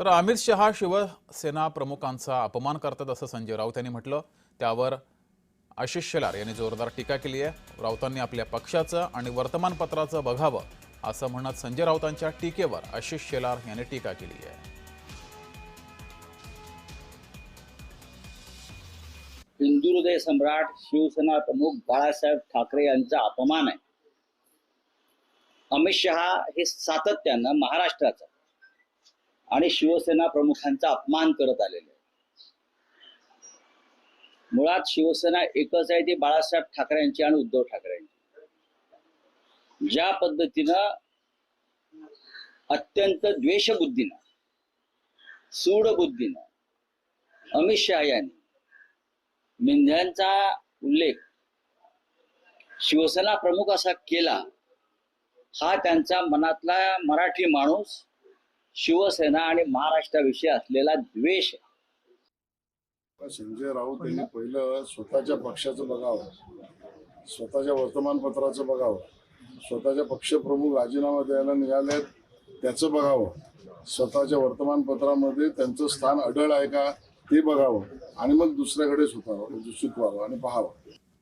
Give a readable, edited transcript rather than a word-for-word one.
तर अमित शहा शिवसेना प्रमुखांचा अपमान करतात असं संजय राऊत यांनी म्हटलं। त्यावर आशिष शेलार यांनी जोरदार टीका केली आहे। राऊतांनी आपल्या पक्षाचं आणि वर्तमानपत्राचं बघावं असं म्हणत संजय राऊतांच्या टीकेवर आशिष शेलार यांनी टीका केली आहे। हिंदुहृदय सम्राट शिवसेना प्रमुख बाळासाहेब ठाकरे यांचा अपमान आहे। अमित शहा हे सातत्यानं महाराष्ट्राचा आणि शिवसेना प्रमुखांचा अपमान करत आलेले आहे। मुळात शिवसेना एकच आहे, ती बाळासाहेब ठाकरे यांची आणि उद्धव ठाकरे यांची। ज्या पद्धतीनं अत्यंत द्वेषबुद्धीनं सूडबुद्धीनं अमित शहा यांनी मेंढ्यांचा उल्लेख शिवसेना प्रमुख असा केला, हा त्यांचा मनातला मराठी माणूस शिवसेना आणि महाराष्ट्राविषयी असलेला द्वेष आहे। संजय राऊत यांनी पहिलं स्वतःच्या पक्षाचं बघावं, स्वतःच्या वर्तमानपत्राचं बघावं, स्वतःच्या पक्षप्रमुख राजीनामा द्यायला निघालेत त्याचं बघावं, स्वतःच्या वर्तमानपत्रामध्ये त्यांचं स्थान अढळ आहे का ते बघावं आणि मग दुसऱ्याकडे सुचवावं आणि पाहावं।